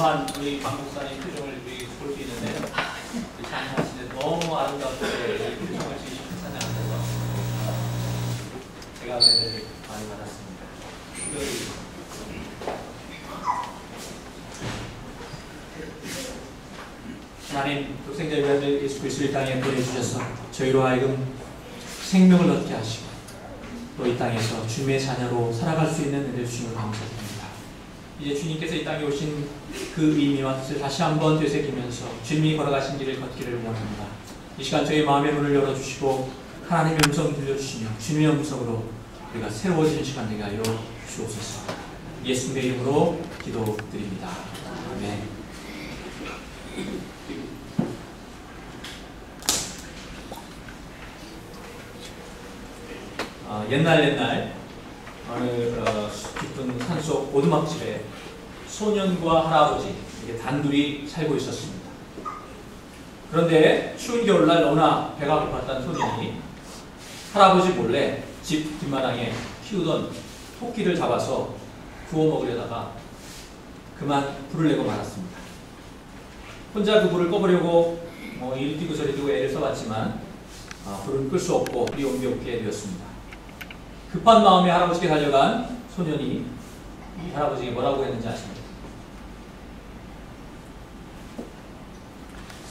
겸허한 우리 박 목사님 표정을 볼 수 있는데요. 찬양하시는데 너무 아름답게 표정을 지으시고 찬양하셔서 제가 은혜를 많이 받았습니다. 하나님, 독생자 유아들 예수 그리스도를 땅에 보내주셔서 저희로 하여금 생명을 얻게 하시고 또 이 땅에서 주님의 자녀로 살아갈 수 있는 은혜를 주시는 감사드립니다. 이제 주님께서 이 땅에 오신 그 의미와 뜻을 다시 한번 되새기면서 주님이 걸어가신 길을 걷기를 원합니다. 이 시간 저희 마음의 문을 열어주시고 하나님의 음성 들려주시며 주님의 음성으로 우리가 새로워지는 시간 되게 하여 주옵소서. 예수님의 이름으로 기도드립니다. 아멘. 옛날 어느 깊은 산속 오두막집에 소년과 할아버지 이렇게 단둘이 살고 있었습니다. 그런데 추운 겨울날 너무나 배가 고팠던 소년이 할아버지 몰래 집 뒷마당에 키우던 토끼를 잡아서 구워 먹으려다가 그만 불을 내고 말았습니다. 혼자 그 불을 꺼보려고 이리 뛰고 저리 뛰고 애를 써봤지만 불을 끌 수 없고 불이 옮겨오게 되었습니다. 급한 마음에 할아버지께 달려간 소년이 이 할아버지에게 뭐라고 했는지 아십니까?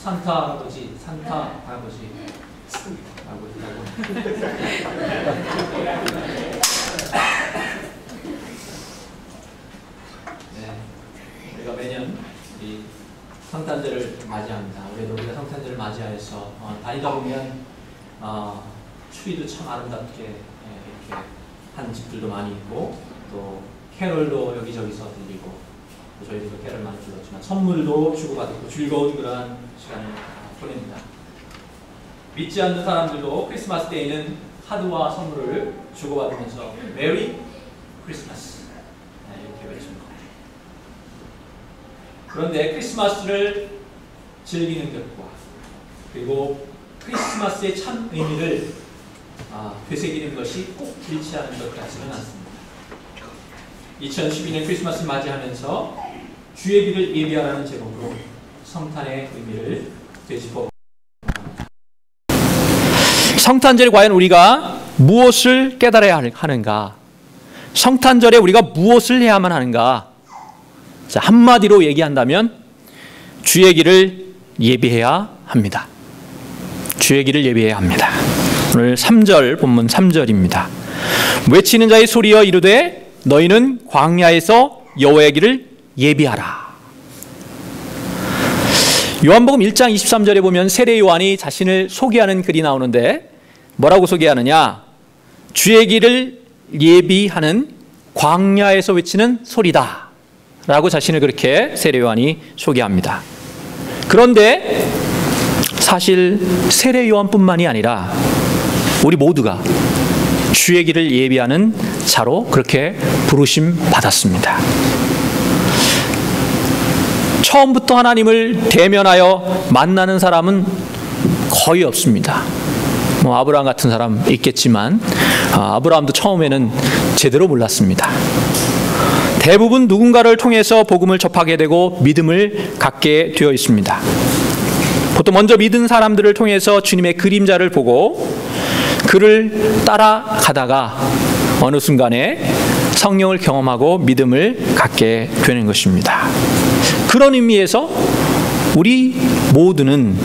산타 할아버지, 산타 할아버지 라고 했다고. 네, 우리가 매년 이 성탄절을 맞이합니다. 올해도 우리가 성탄절을 맞이하여서 다니다 보면 추위도 참 아름답게 이렇게 한 집들도 많이 있고 또 캐럴도 여기저기서 들리고 또 저희들도 캐럴 많이 불렀지만 선물도 주고받고 즐거운 그러한 시간을 보냅니다. 믿지 않는 사람들도 크리스마스 때에는 카드와 선물을 주고받으면서 메리 크리스마스 이렇게 외칩니다. 그런데 크리스마스를 즐기는 것과 그리고 크리스마스의 참 의미를 되새기는 것이 꼭 일치하는 것 같지는 않습니다. 2012년 크리스마스를 맞이하면서 주의 길을 예비하라는 제목으로 성탄의 의미를 되짚어 성탄절에 과연 우리가 무엇을 깨달아야 하는가? 성탄절에 우리가 무엇을 해야만 하는가? 자, 한마디로 얘기한다면 주의 길을 예비해야 합니다. 주의 길을 예비해야 합니다. 오늘 3절 본문 3절입니다. 외치는 자의 소리여 이르되 너희는 광야에서 여호와의 길을 예비하라. 요한복음 1장 23절에 보면 세례 요한이 자신을 소개하는 글이 나오는데 뭐라고 소개하느냐? 주의 길을 예비하는 광야에서 외치는 소리다 라고 자신을 그렇게 세례 요한이 소개합니다. 그런데 사실 세례 요한뿐만이 아니라 우리 모두가 주의 길을 예비하는 자로 그렇게 부르심 받았습니다. 처음부터 하나님을 대면하여 만나는 사람은 거의 없습니다. 아브라함 같은 사람 있겠지만 아브라함도 처음에는 제대로 몰랐습니다. 대부분 누군가를 통해서 복음을 접하게 되고 믿음을 갖게 되어 있습니다. 보통 먼저 믿은 사람들을 통해서 주님의 그림자를 보고 그를 따라가다가 어느 순간에 성령을 경험하고 믿음을 갖게 되는 것입니다. 그런 의미에서 우리 모두는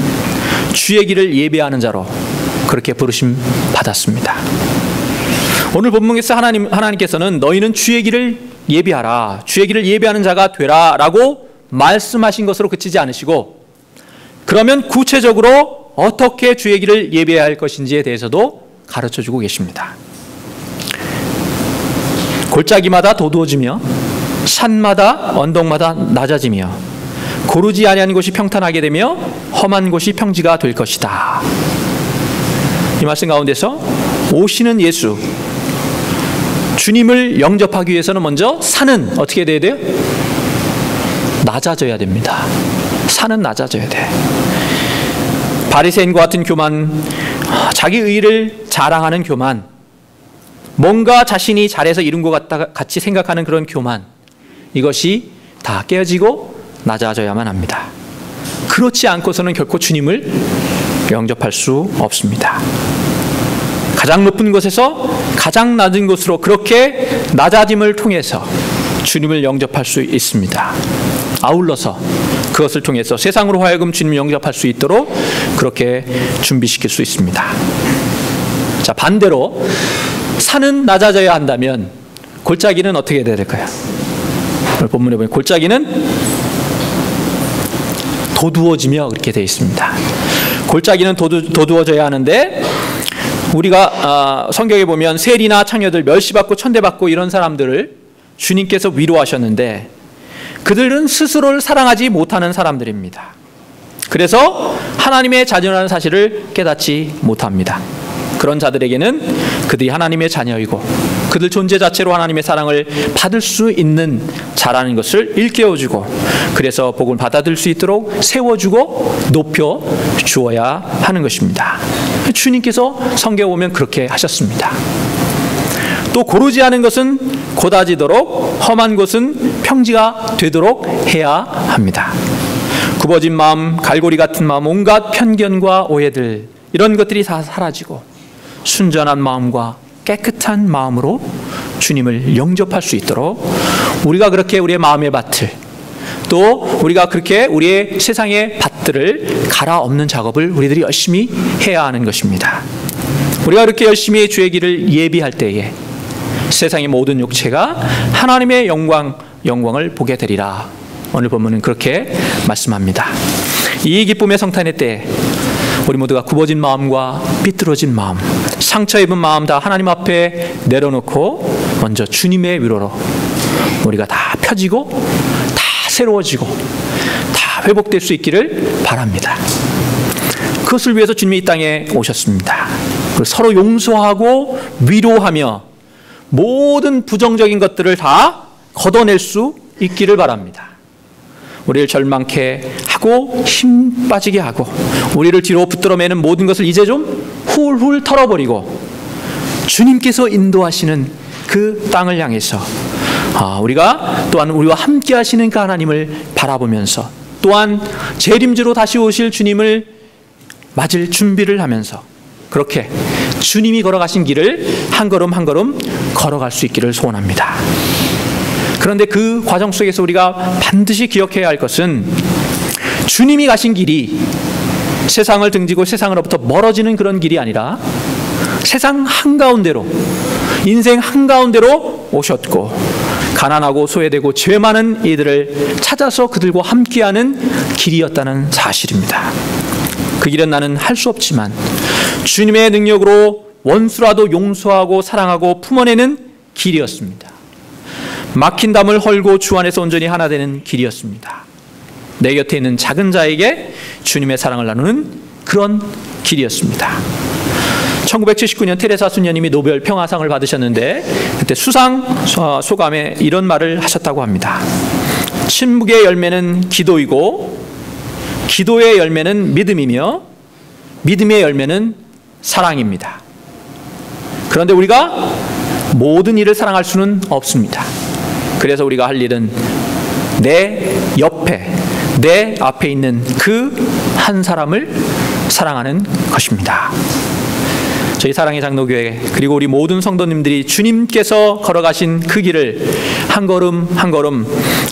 주의 길을 예비하는 자로 그렇게 부르심 받았습니다. 오늘 본문에서 하나님께서는 너희는 주의 길을 예비하라, 주의 길을 예비하는 자가 되라 라고 말씀하신 것으로 그치지 않으시고 그러면 구체적으로 어떻게 주의 길을 예비해야 할 것인지에 대해서도 가르쳐주고 계십니다. 골짜기마다 도두어지며 산마다 언덕마다 낮아지며 고르지 아니한 곳이 평탄하게 되며 험한 곳이 평지가 될 것이다. 이 말씀 가운데서 오시는 예수 주님을 영접하기 위해서는 먼저 산은 어떻게 돼야 돼요? 낮아져야 됩니다. 산은 낮아져야 돼. 바리새인과 같은 교만, 자기 의를 자랑하는 교만, 뭔가 자신이 잘해서 이룬 것 같이 생각하는 그런 교만, 이것이 다 깨어지고 낮아져야만 합니다. 그렇지 않고서는 결코 주님을 영접할 수 없습니다. 가장 높은 곳에서 가장 낮은 곳으로 그렇게 낮아짐을 통해서 주님을 영접할 수 있습니다. 아울러서 그것을 통해서 세상으로 하여금 주님을 영접할 수 있도록 그렇게 준비시킬 수 있습니다. 자, 반대로 산은 낮아져야 한다면 골짜기는 어떻게 돼야 될까요? 오늘 본문에 보면 골짜기는 도두어지며 그렇게 되어 있습니다. 골짜기는 도두어져야 하는데 우리가 성경에 보면 세리나 창녀들 멸시받고 천대받고 이런 사람들을 주님께서 위로하셨는데 그들은 스스로를 사랑하지 못하는 사람들입니다. 그래서 하나님의 자녀라는 사실을 깨닫지 못합니다. 그런 자들에게는 그들이 하나님의 자녀이고 그들 존재 자체로 하나님의 사랑을 받을 수 있는 자라는 것을 일깨워주고 그래서 복을 받아들일 수 있도록 세워주고 높여주어야 하는 것입니다. 주님께서 성경에 보면 그렇게 하셨습니다. 또 고르지 않은 것은 곧아지도록 험한 곳은 평지가 되도록 해야 합니다. 굽어진 마음, 갈고리 같은 마음, 온갖 편견과 오해들 이런 것들이 다 사라지고 순전한 마음과 깨끗한 마음으로 주님을 영접할 수 있도록 우리가 그렇게 우리의 마음의 밭을 또 우리가 그렇게 우리의 세상의 밭들을 갈아엎는 작업을 우리들이 열심히 해야 하는 것입니다. 우리가 그렇게 열심히 주의 길을 예비할 때에 세상의 모든 육체가 하나님의 영광을 보게 되리라. 오늘 본문은 그렇게 말씀합니다. 이 기쁨의 성탄의 때에 우리 모두가 굽어진 마음과 삐뚤어진 마음, 상처 입은 마음 다 하나님 앞에 내려놓고 먼저 주님의 위로로 우리가 다 펴지고 다 새로워지고 다 회복될 수 있기를 바랍니다. 그것을 위해서 주님이 이 땅에 오셨습니다. 그리고 서로 용서하고 위로하며 모든 부정적인 것들을 다 걷어낼 수 있기를 바랍니다. 우리를 절망케 하고 힘 빠지게 하고 우리를 뒤로 붙들어매는 모든 것을 이제 좀 훌훌 털어버리고 주님께서 인도하시는 그 땅을 향해서 우리가 또한 우리와 함께 하시는 그 하나님을 바라보면서 또한 재림주로 다시 오실 주님을 맞을 준비를 하면서 그렇게 주님이 걸어가신 길을 한 걸음 한 걸음 걸어갈 수 있기를 소원합니다. 그런데 그 과정 속에서 우리가 반드시 기억해야 할 것은 주님이 가신 길이 세상을 등지고 세상으로부터 멀어지는 그런 길이 아니라 세상 한가운데로 인생 한가운데로 오셨고 가난하고 소외되고 죄 많은 이들을 찾아서 그들과 함께하는 길이었다는 사실입니다. 그 길은 나는 할 수 없지만 주님의 능력으로 원수라도 용서하고 사랑하고 품어내는 길이었습니다. 막힌 담을 헐고 주 안에서 온전히 하나 되는 길이었습니다. 내 곁에 있는 작은 자에게 주님의 사랑을 나누는 그런 길이었습니다. 1979년 테레사 수녀님이 노벨 평화상을 받으셨는데 그때 수상 소감에 이런 말을 하셨다고 합니다. 침묵의 열매는 기도이고 기도의 열매는 믿음이며 믿음의 열매는 사랑입니다. 그런데 우리가 모든 일을 사랑할 수는 없습니다. 그래서 우리가 할 일은 내 옆에 내 앞에 있는 그 한 사람을 사랑하는 것입니다. 저희 사랑의 장로교회 그리고 우리 모든 성도님들이 주님께서 걸어가신 그 길을 한 걸음 한 걸음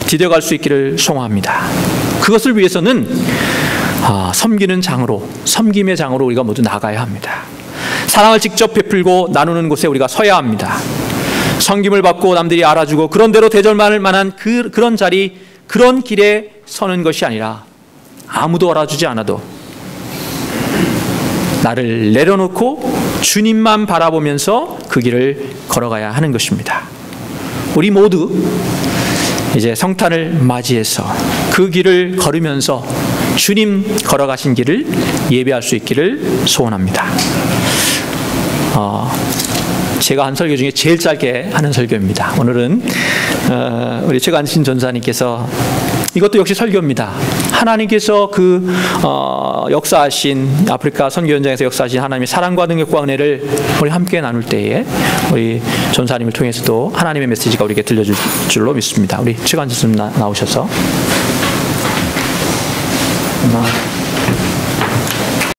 디뎌갈 수 있기를 소망합니다. 그것을 위해서는 섬기는 장으로 섬김의 장으로 우리가 모두 나가야 합니다. 사랑을 직접 베풀고 나누는 곳에 우리가 서야 합니다. 섬김을 받고 남들이 알아주고 그런 대로 대절만을 만한 그런 자리 그런 길에 서는 것이 아니라 아무도 알아주지 않아도 나를 내려놓고 주님만 바라보면서 그 길을 걸어가야 하는 것입니다. 우리 모두 이제 성탄을 맞이해서 그 길을 걸으면서 주님 걸어가신 길을 예배할 수 있기를 소원합니다. 제가 한 설교 중에 제일 짧게 하는 설교입니다. 오늘은 우리 최관신 전사님께서 이것도 역시 설교입니다. 하나님께서 그 역사하신 아프리카 선교 현장에서 역사하신 하나님의 사랑과 능력과 은혜를 우리 함께 나눌 때에 우리 전사님을 통해서도 하나님의 메시지가 우리에게 들려줄 줄로 믿습니다. 우리 최관신 나오셔서 아,